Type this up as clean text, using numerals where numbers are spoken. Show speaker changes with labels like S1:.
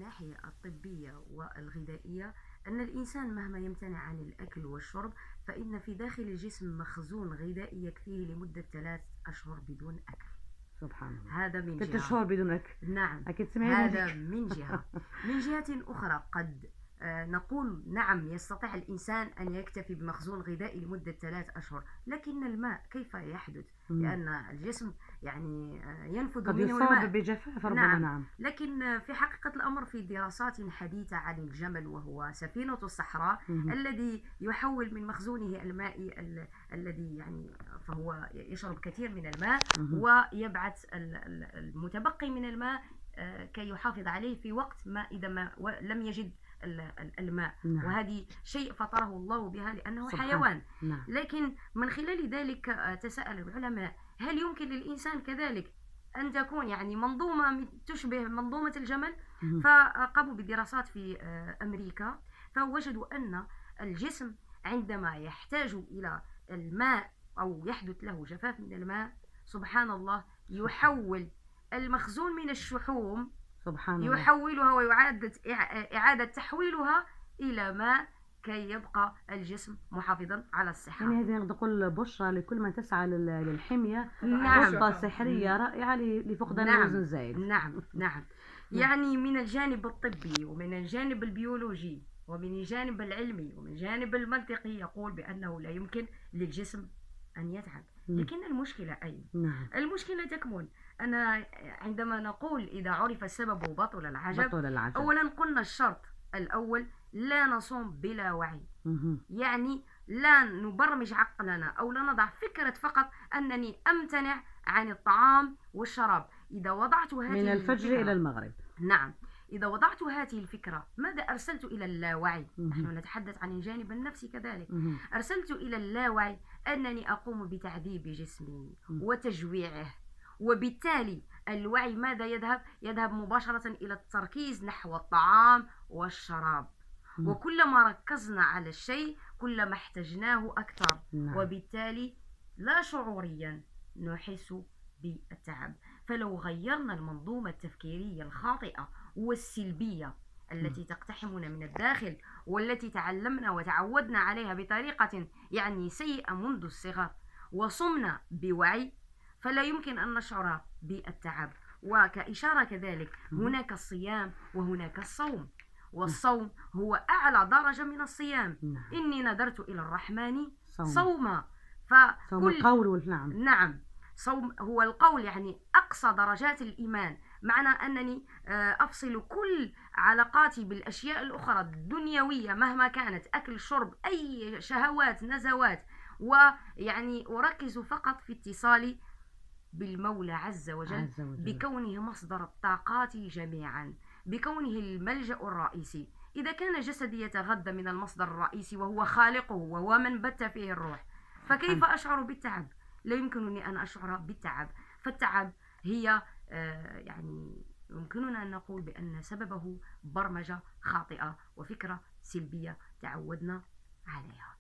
S1: الناحية الطبية والغذائية أن الإنسان مهما يمتنع عن الأكل والشرب فإن في داخل الجسم مخزون غذائي يكفيه لمدة 3 أشهر بدون أكل.
S2: سبحان الله.
S1: هذا من
S2: 6 شهور بدون أكل.
S1: نعم.
S2: أكيد سمعنا
S1: هذا
S2: هذيك.
S1: من جهة. من جهة أخرى قد نقول نعم يستطيع الإنسان أن يكتفي بمخزون غذائي لمدة 3 أشهر، لكن الماء كيف يحدث؟ لأن الجسم يعني ينفذ
S2: قد
S1: منه
S2: يصاب
S1: الماء.
S2: بجفاف ربما.
S1: نعم.
S2: نعم.
S1: لكن في حقيقة الأمر في دراسات حديثة عن الجمل وهو سفينة الصحراء الذي يحول من مخزونه المائي الذي يعني فهو يشرب كثير من الماء ويبعث المتبقي من الماء كي يحافظ عليه في وقت ما إذا ما لم يجد الماء.
S2: نعم.
S1: وهذه شيء فطره الله بها لأنه
S2: سبحان.
S1: حيوان.
S2: نعم.
S1: لكن من خلال ذلك تساءل العلماء هل يمكن للإنسان كذلك أن تكون يعني منظومة تشبه منظومة الجمل؟ فقاموا بدراسات في أمريكا فوجدوا أن الجسم عندما يحتاج إلى الماء أو يحدث له جفاف من الماء سبحان الله يحول المخزون من الشحوم
S2: سبحان الله.
S1: يحولها ويعاد إعادة تحويلها إلى ماء كي يبقى الجسم محافظا على الصحة.
S2: يعني هذه نقدر نقول بشرى لكل من تسعى للحمية.
S1: نعم.
S2: خطة سحرية رائعة لفقدان الوزن الزايد.
S1: نعم. نعم. يعني من الجانب الطبي ومن الجانب البيولوجي ومن الجانب العلمي ومن الجانب المنطقي يقول بأنه لا يمكن للجسم أن يتعب. لكن المشكلة أين؟
S2: نعم.
S1: المشكلة تكمن أنا عندما نقول إذا عرف السبب بطل العجب.
S2: بطل العجب.
S1: أولا قلنا الشرط الأول لا نصوم بلا وعي. يعني لا نبرمج عقلنا أو لا نضع فكرة فقط أنني أمتنع عن الطعام والشراب. إذا وضعت هذه
S2: من الفجر إلى المغرب.
S1: نعم. إذا وضعت هذه الفكرة ماذا أرسلت إلى اللاوعي؟ نحن نتحدث عن الجانب النفسي كذلك. أرسلت إلى اللاوعي أنني أقوم بتعذيب جسمي وتجويعه، وبالتالي الوعي ماذا يذهب؟ يذهب مباشرة إلى التركيز نحو الطعام والشراب. وكلما ركزنا على الشيء كلما احتجناه أكثر. وبالتالي لا شعوريا نحس بالتعب. فلو غيرنا المنظومة التفكيرية الخاطئة والسلبية التي تقتحمنا من الداخل والتي تعلمنا وتعودنا عليها بطريقة يعني سيئة منذ الصغر وصمنا بوعي فلا يمكن أن نشعر بالتعب. وكإشارة كذلك هناك الصيام وهناك الصوم، والصوم هو أعلى درجة من الصيام. إني نذرت إلى الرحمن صوما.
S2: صوم القول.
S1: نعم. صوم هو القول يعني أقصى درجات الإيمان، معنى أنني أفصل كل علاقاتي بالأشياء الأخرى الدنيوية مهما كانت أكل شرب أي شهوات نزوات، ويعني أركز فقط في اتصالي بالمولى عز وجل بكونه مصدر الطاقات جميعا، بكونه الملجأ الرئيسي. إذا كان جسدي يتغذى من المصدر الرئيسي وهو خالقه وهو من بت فيه الروح فكيف أشعر بالتعب؟ لا يمكنني أن أشعر بالتعب. فالتعب هي يعني يمكننا أن نقول بأن سببه برمجة خاطئة وفكرة سلبية تعودنا عليها.